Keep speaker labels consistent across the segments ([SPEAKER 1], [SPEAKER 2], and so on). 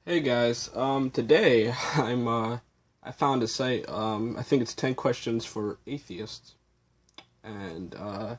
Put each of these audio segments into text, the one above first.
[SPEAKER 1] Hey guys, today I found a site, I think it's 10 questions for atheists, and I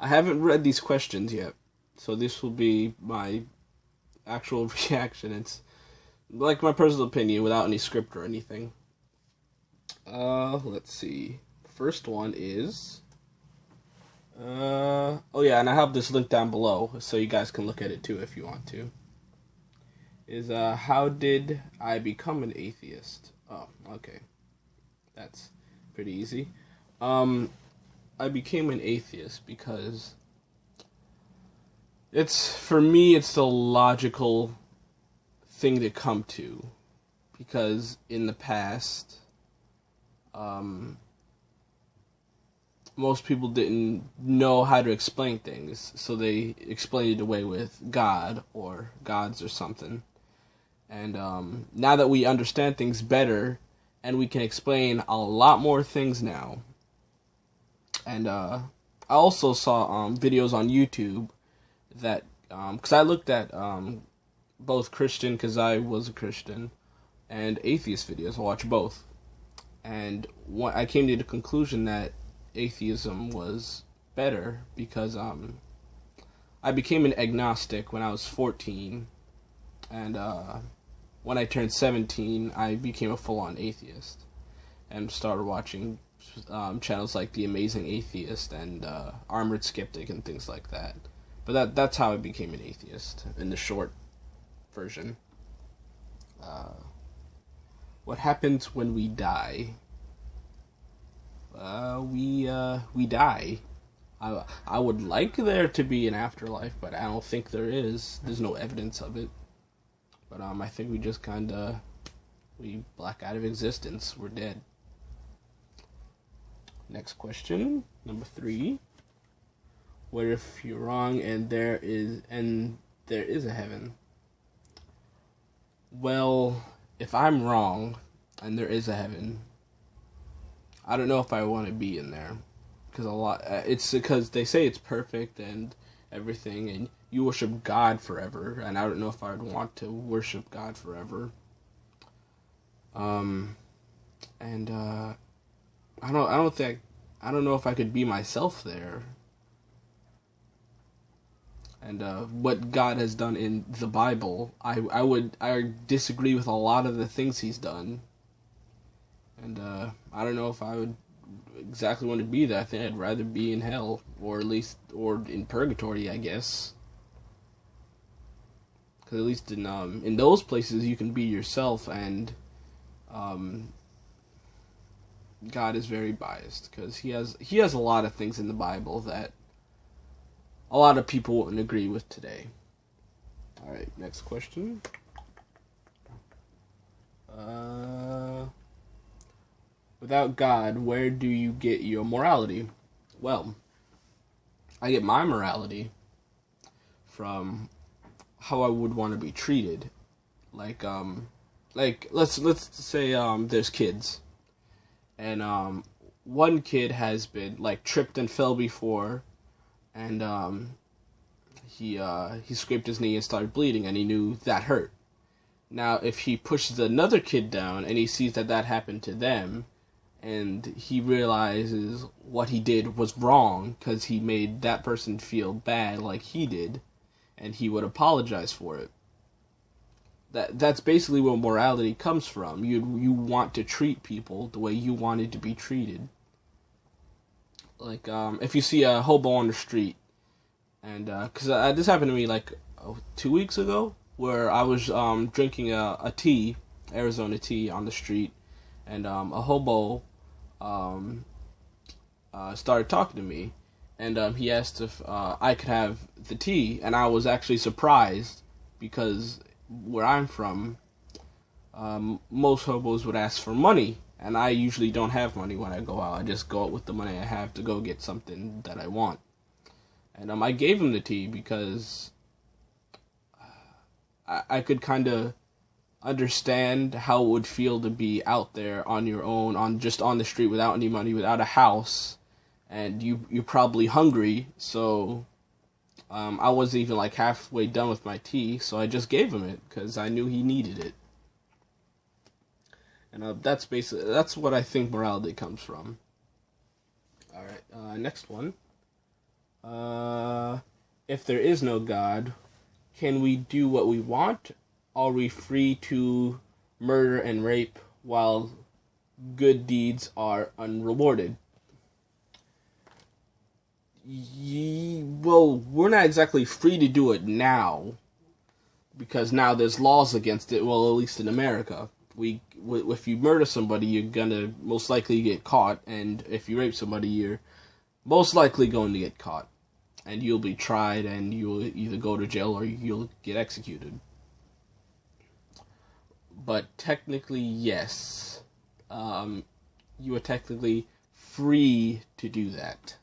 [SPEAKER 1] haven't read these questions yet, so this will be my actual reaction. It's like my personal opinion without any script or anything. Let's see. First one is, oh yeah, and I have this link down below, so you guys can look at it too if you want to. How did I become an atheist? Oh, okay. That's pretty easy. Um, I became an atheist because for me, it's the logical thing to come to. Because in the past, um, most people didn't know how to explain things, so they explained it away with God or gods or something. And now that we understand things better, and we can explain a lot more things now. And I also saw videos on YouTube that, because I looked at both Christian, because I was a Christian, and atheist videos. I watched both. And I came to the conclusion that atheism was better because I became an agnostic when I was 14. And when I turned 17, I became a full-on atheist and started watching channels like The Amazing Atheist and Armored Skeptic and things like that. But that's how I became an atheist in the short version. What happens when we die? We die. I would like there to be an afterlife, but I don't think there is. There's no evidence of it. But I think we black out of existence. We're dead. Next question, number 3. What if you're wrong and there is a heaven? Well, if I'm wrong and there is a heaven, I don't know if I want to be in there, because it's because they say it's perfect and everything, and you worship God forever, and I don't know if I would want to worship God forever. And I don't know if I could be myself there. And what God has done in the Bible, I disagree with a lot of the things He's done. And I don't know if I would exactly want to be there. I think I'd rather be in hell, or in purgatory, I guess. Because at least in those places you can be yourself, and God is very biased because he has a lot of things in the Bible that a lot of people wouldn't agree with today. All right, next question. Without God, where do you get your morality? Well, I get my morality from how I would want to be treated. Like let's say there's kids, and one kid has been like tripped and fell before, and he scraped his knee and started bleeding, and he knew that hurt. Now, if he pushes another kid down and he sees that happened to them, and he realizes what he did was wrong because he made that person feel bad like he did, and he would apologize for it. That's basically where morality comes from. You want to treat people the way you wanted to be treated. Like if you see a hobo on the street, and because this happened to me like 2 weeks ago, where I was drinking a tea, Arizona tea, on the street, and a hobo started talking to me, and he asked if I could have the tea, and I was actually surprised because where I'm from, most hobos would ask for money, and I usually don't have money when I go out. I just go out with the money I have to go get something that I want. And I gave him the tea because I could kind of understand how it would feel to be out there on your own, on the street without any money, without a house, and you're probably hungry. So I wasn't even like halfway done with my tea, so I just gave him it because I knew he needed it. And that's what I think morality comes from. All right, next one. If there is no God, can we do what we want? Are we free to murder and rape while good deeds are unrewarded? Well, we're not exactly free to do it now, because now there's laws against it. Well, at least in America, if you murder somebody, you're gonna most likely get caught, and if you rape somebody, you're most likely going to get caught, and you'll be tried, and you'll either go to jail or you'll get executed. But technically, yes, you are technically free to do that.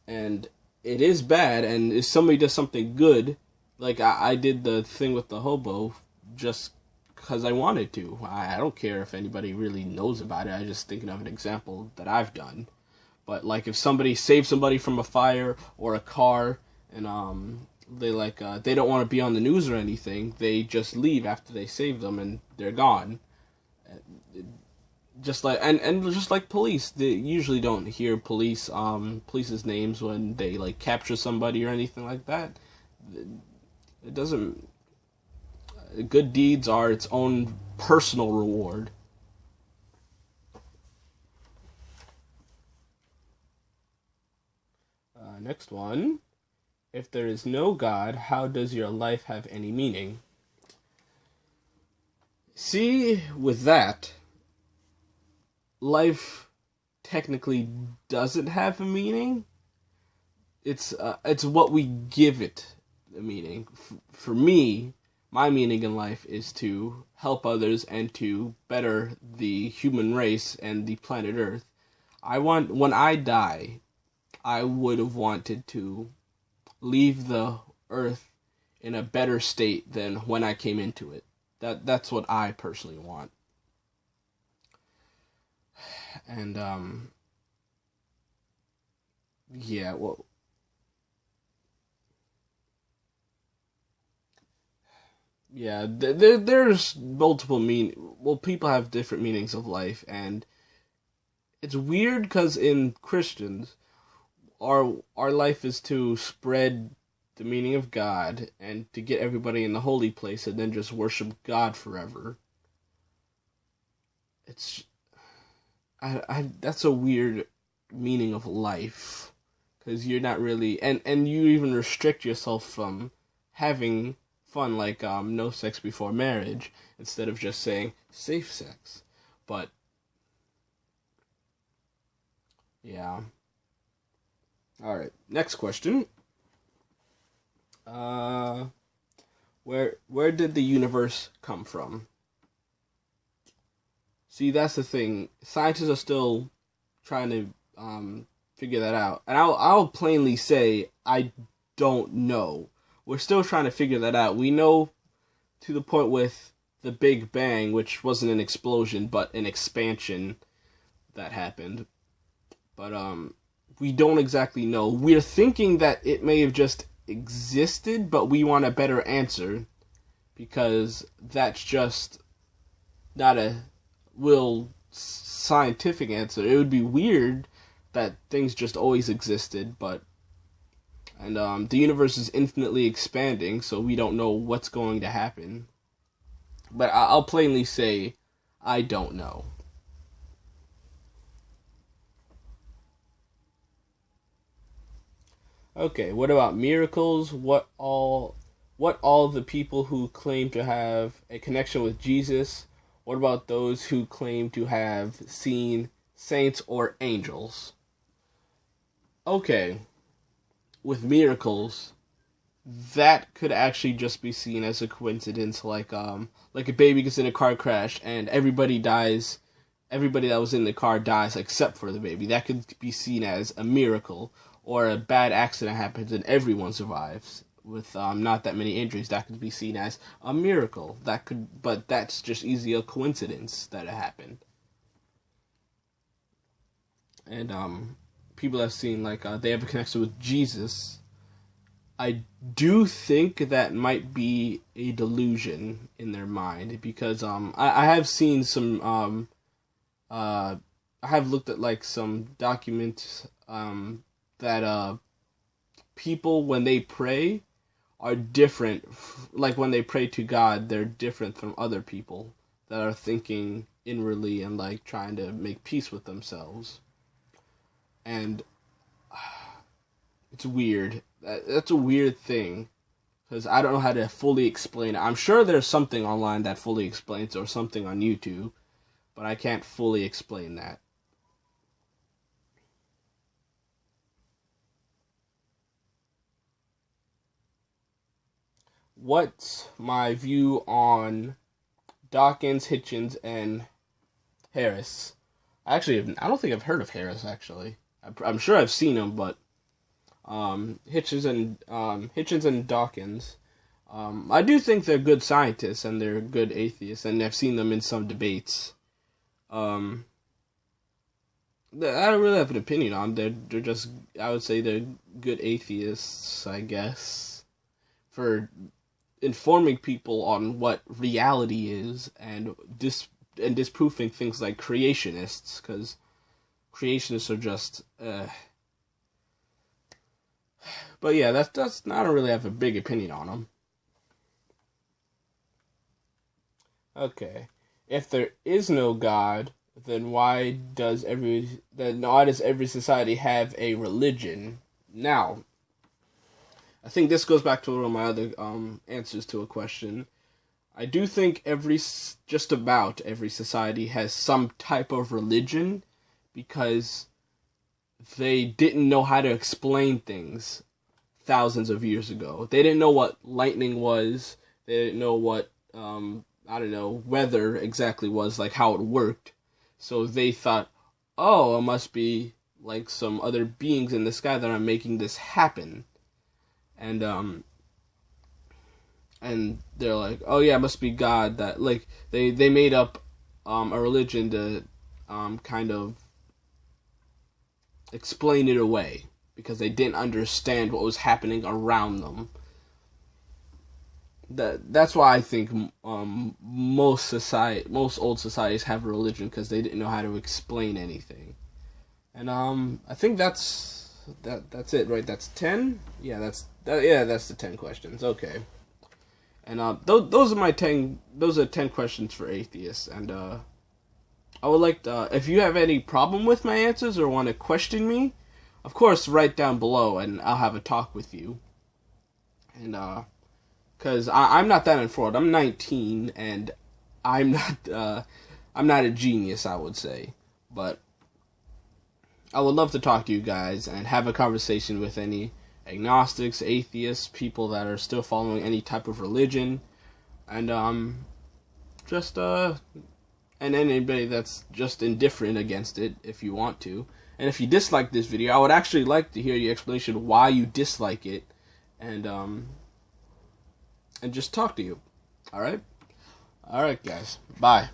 [SPEAKER 1] And it is bad, and if somebody does something good, like I did the thing with the hobo just because I wanted to. I don't care if anybody really knows about it. I'm just thinking of an example that I've done. But like if somebody saves somebody from a fire or a car, and they don't want to be on the news or anything, they just leave after they save them and they're gone. Just like and just like police, they usually don't hear police's names when they like capture somebody or anything like that. It doesn't. Good deeds are its own personal reward. Next one. If there is no God, how does your life have any meaning? See, with that, life technically doesn't have a meaning. It's what we give it a meaning. For me, my meaning in life is to help others and to better the human race and the planet Earth. When I die, I would have wanted to leave the Earth in a better state than when I came into it. That's what I personally want. And yeah, well, yeah, there's multiple people have different meanings of life, and it's weird because in Christians, our life is to spread the meaning of God and to get everybody in the holy place and then just worship God forever. It's that's a weird meaning of life, because you're not really, and you even restrict yourself from having fun, like no sex before marriage, instead of just saying safe sex. But yeah. All right. Next question. Where did the universe come from? See, that's the thing. Scientists are still trying to figure that out, and I'll plainly say I don't know. We're still trying to figure that out. We know to the point with the Big Bang, which wasn't an explosion but an expansion that happened. But we don't exactly know. We're thinking that it may have just existed, but we want a better answer, because that's just not a real scientific answer. It would be weird that things just always existed, and the universe is infinitely expanding, so we don't know what's going to happen. But I'll plainly say, I don't know. Okay, what about miracles? What all the people who claim to have a connection with Jesus? What about those who claim to have seen saints or angels? Okay, with miracles, that could actually just be seen as a coincidence, like a baby gets in a car crash and everybody dies. Everybody that was in the car dies except for the baby. That could be seen as a miracle. Or a bad accident happens and everyone survives with not that many injuries. That could be seen as a miracle. But that's just easily a coincidence that it happened. And people have seen they have a connection with Jesus. I do think that might be a delusion in their mind, because I have seen some I have looked at like some documents that people, when they pray, are different. Like when they pray to God, they're different from other people that are thinking inwardly and like trying to make peace with themselves. And it's weird. That's a weird thing, because I don't know how to fully explain it. I'm sure there's something online that fully explains it, or something on YouTube, but I can't fully explain that. What's my view on Dawkins, Hitchens, and Harris? I don't think I've heard of Harris, actually. I'm sure I've seen him, but Hitchens and Dawkins, I do think they're good scientists and they're good atheists, and I've seen them in some debates. I don't really have an opinion on them. They're just, I would say they're good atheists, I guess, for informing people on what reality is, and disproving things like creationists, because creationists are just but yeah, that's I don't really have a big opinion on them. Okay, if there is no God, then why does every society have a religion? Now, I think this goes back to one of my other answers to a question. I do think just about every society has some type of religion, because they didn't know how to explain things thousands of years ago. They didn't know what lightning was. They didn't know what, weather exactly was, like how it worked. So they thought, oh, it must be like some other beings in the sky that are making this happen. And they're like, oh yeah, it must be God. That, like, they made up a religion to kind of explain it away, because they didn't understand what was happening around them. That's why I think most old societies have a religion, because they didn't know how to explain anything. And I think that's it, right? That's 10. Yeah, that's the 10 questions. Okay. And those are 10 questions for atheists. And I would like to, if you have any problem with my answers or want to question me, of course, write down below and I'll have a talk with you. And because I'm not that informed. I'm 19 and I'm not a genius, I would say. But I would love to talk to you guys and have a conversation with any agnostics, atheists, people that are still following any type of religion, and and anybody that's just indifferent against it, if you want to. And if you dislike this video, I would actually like to hear your explanation why you dislike it, and just talk to you. Alright, guys. Bye.